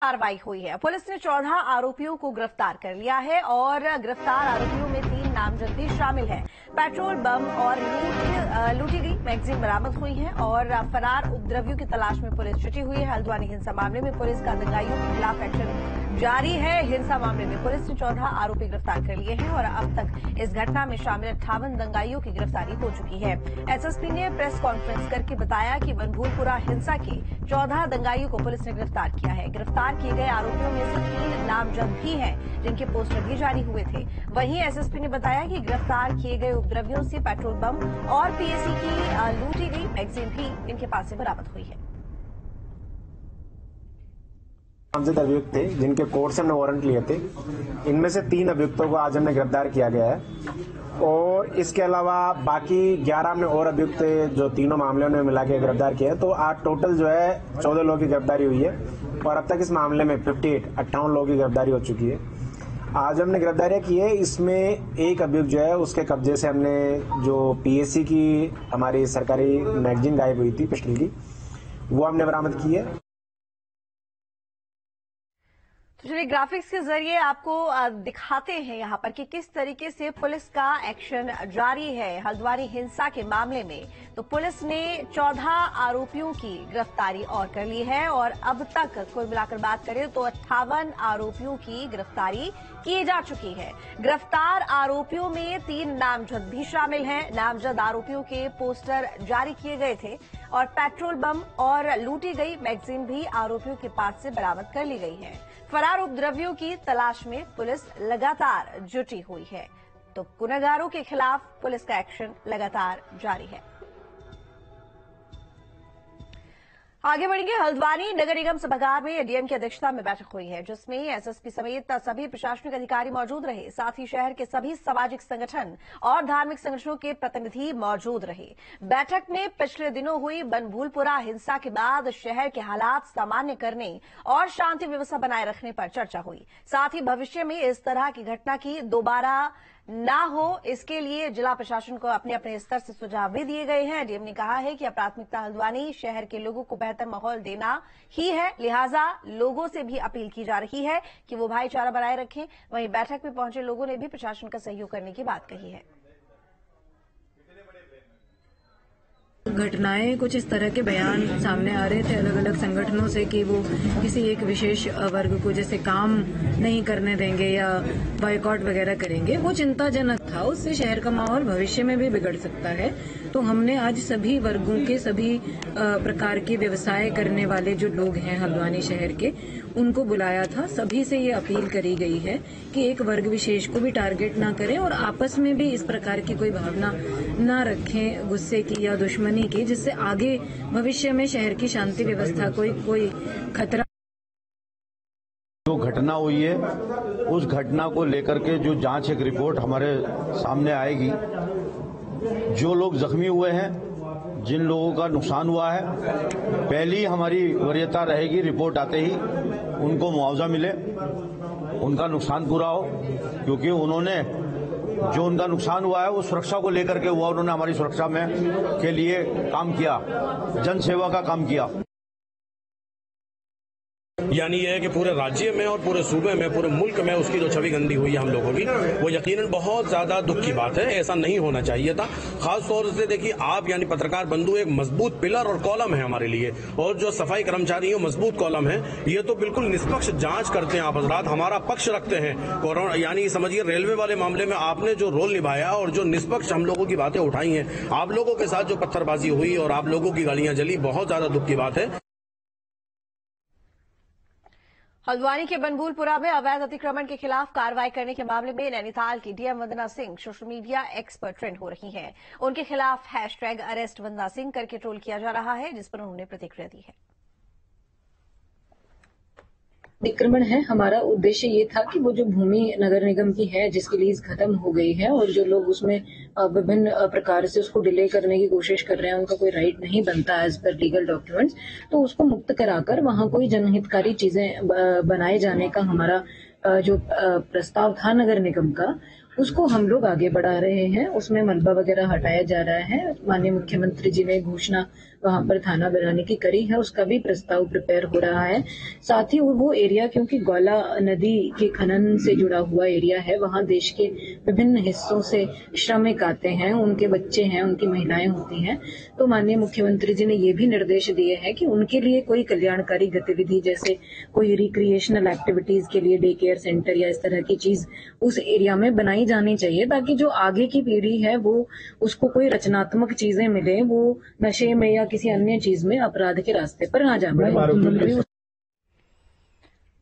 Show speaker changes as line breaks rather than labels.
कार्रवाई हुई है। पुलिस ने 14 आरोपियों को गिरफ्तार कर लिया है और गिरफ्तार आरोपियों में 3 नामजद भी शामिल हैं। पेट्रोल बम और लूटी गई मैगजीन बरामद हुई है और फरार उपद्रवियों की तलाश में पुलिस जुटी हुई है। हल्द्वानी हिंसा मामले में पुलिस का दंगाइयों के खिलाफ एक्शन जारी है। हिंसा मामले में पुलिस ने 14 आरोपी गिरफ्तार कर लिए हैं और अब तक इस घटना में शामिल 58 दंगाइयों की गिरफ्तारी हो चुकी है। एसएसपी ने प्रेस कॉन्फ्रेंस करके बताया कि बनभूलपुरा हिंसा के 14 दंगाइयों को पुलिस ने गिरफ्तार किया है। गिरफ्तार किए गए आरोपियों में से 3 नामजद भी हैं, जिनके पोस्टर भी जारी हुए थे। वहीं एसएसपी ने बताया कि गिरफ्तार किए गए उपद्रवियों से पेट्रोल बम और पीएसी की लूटी गई मैगजीन भी इनके पास से बरामद हुई है।
नामजद अभियुक्त थे जिनके कोर्ट से हमने वारंट लिए थे। इनमें से 3 अभियुक्तों को आज हमने गिरफ्तार किया गया है और इसके अलावा बाकी 11 हमने और अभियुक्त जो तीनों मामलों में मिला के गिरफ्तार किए हैं। तो आज टोटल जो है 14 लोगों की गिरफ्तारी हुई है और अब तक इस मामले में 58 लोगों की गिरफ्तारी हो चुकी है। आज हमने गिरफ्तारियां की है। इसमें एक अभियुक्त जो है उसके कब्जे से हमने जो पीएससी की हमारी सरकारी मैगजीन गायब हुई थी पिस्टल की, वो हमने बरामद की है।
तो चलिए ग्राफिक्स के जरिए आपको दिखाते हैं यहां पर कि किस तरीके से पुलिस का एक्शन जारी है हल्द्वानी हिंसा के मामले में। तो पुलिस ने 14 आरोपियों की गिरफ्तारी और कर ली है और अब तक कुल मिलाकर बात करें तो 58 आरोपियों की गिरफ्तारी की जा चुकी है। गिरफ्तार आरोपियों में 3 नामजद भी शामिल हैं। नामजद आरोपियों के पोस्टर जारी किए गए थे और पेट्रोल बम और लूटी गई मैगजीन भी आरोपियों के पास से बरामद कर ली गई है। फरार उपद्रवियों की तलाश में पुलिस लगातार जुटी हुई है। तो गुनहगारों के खिलाफ पुलिस का एक्शन लगातार जारी है। आगे बढ़ेंगे। हल्द्वानी नगर निगम सभागार में एडीएम की अध्यक्षता में बैठक हुई है, जिसमें एसएसपी समेत सभी प्रशासनिक अधिकारी मौजूद रहे। साथ ही शहर के सभी सामाजिक संगठन और धार्मिक संगठनों के प्रतिनिधि मौजूद रहे। बैठक में पिछले दिनों हुई बनभूलपुरा हिंसा के बाद शहर के हालात सामान्य करने और शांति व्यवस्था बनाए रखने पर चर्चा हुई। साथ ही भविष्य में इस तरह की घटना की दोबारा ना हो, इसके लिए जिला प्रशासन को अपने अपने स्तर से सुझाव भी दिए गए हैं। डीएम ने कहा है कि प्राथमिकता हल्द्वानी शहर के लोगों को बेहतर माहौल देना ही है, लिहाजा लोगों से भी अपील की जा रही है कि वो भाईचारा बनाए रखें। वहीं बैठक में पहुंचे लोगों ने भी प्रशासन का सहयोग करने की बात कही है।
घटनाएं कुछ इस तरह के बयान सामने आ रहे थे अलग अलग संगठनों से कि वो किसी एक विशेष वर्ग को जैसे काम नहीं करने देंगे या बॉयकॉट वगैरह करेंगे। वो चिंताजनक था। उससे शहर का माहौल भविष्य में भी बिगड़ सकता है। तो हमने आज सभी वर्गों के सभी प्रकार के व्यवसाय करने वाले जो लोग हैं हल्द्वानी शहर के, उनको बुलाया था। सभी से ये अपील करी गई है कि एक वर्ग विशेष को भी टारगेट ना करें और आपस में भी इस प्रकार की कोई भावना ना रखें गुस्से की या दुश्मनी की, जिससे आगे भविष्य में शहर की शांति व्यवस्था कोई खतरा।
जो घटना हुई है उस घटना को लेकर के जो जांच एक रिपोर्ट हमारे सामने आएगी। जो लोग जख्मी हुए हैं, जिन लोगों का नुकसान हुआ है, पहली हमारी वरीयता रहेगी रिपोर्ट आते ही उनको मुआवजा मिले, उनका नुकसान पूरा हो, क्योंकि उन्होंने जो उनका नुकसान हुआ है वो सुरक्षा को लेकर के हुआ। उन्होंने हमारी सुरक्षा में के लिए काम किया, जन सेवा का काम किया।
यानी यह है कि पूरे राज्य में और पूरे सूबे में, पूरे मुल्क में उसकी जो छवि गंदी हुई है हम लोगों की, वो यकीनन बहुत ज्यादा दुख की बात है। ऐसा नहीं होना चाहिए था। खास तौर से देखिए, आप यानी पत्रकार बंधु एक मजबूत पिलर और कॉलम है हमारे लिए, और जो सफाई कर्मचारी मजबूत कॉलम है। ये तो बिल्कुल निष्पक्ष जांच करते हैं आप हजरात, हमारा पक्ष रखते हैं। कोरोना यानी समझिए रेलवे वाले मामले में आपने जो रोल निभाया और जो निष्पक्ष हम लोगों की बातें उठाई हैं, आप लोगों के साथ जो पत्थरबाजी हुई और आप लोगों की गाड़ियां जली, बहुत ज्यादा दुख की बात है।
हल्द्वानी के बनभूलपुरा में अवैध अतिक्रमण के खिलाफ कार्रवाई करने के मामले में नैनीताल की डीएम वंदना सिंह सोशल मीडिया एक्स पर ट्रेंड हो रही हैं। उनके खिलाफ #अरेस्ट वंदना सिंह करके ट्रोल किया जा रहा है, जिस पर उन्होंने प्रतिक्रिया दी है।
अतिक्रमण है, हमारा उद्देश्य ये था कि वो जो भूमि नगर निगम की है जिसकी लीज खत्म हो गई है और जो लोग उसमें विभिन्न प्रकार से उसको डिले करने की कोशिश कर रहे हैं, उनका कोई राइट नहीं बनता एज पर लीगल डॉक्यूमेंट्स, तो उसको मुक्त कराकर वहां कोई जनहितकारी चीजें बनाए जाने का हमारा जो प्रस्ताव था नगर निगम का, उसको हम लोग आगे बढ़ा रहे हैं। उसमें मलबा वगैरह हटाया जा रहा है। माननीय मुख्यमंत्री जी ने घोषणा वहां पर थाना बनाने की करी है, उसका भी प्रस्ताव प्रिपेयर हो रहा है। साथ ही वो एरिया, क्योंकि गौला नदी के खनन से जुड़ा हुआ एरिया है, वहां देश के विभिन्न हिस्सों से श्रमिक आते हैं, उनके बच्चे हैं, उनकी महिलाएं होती हैं। तो माननीय मुख्यमंत्री जी ने ये भी निर्देश दिए हैं कि उनके लिए कोई कल्याणकारी गतिविधि, जैसे कोई रिक्रिएशनल एक्टिविटीज के लिए डे केयर सेंटर या इस तरह की चीज उस एरिया में बनाई जानी चाहिए, ताकि जो आगे की पीढ़ी है वो उसको कोई रचनात्मक चीजें मिले, वो नशे में या किसी अन्य चीज में अपराध के रास्ते पर ना जा पाए।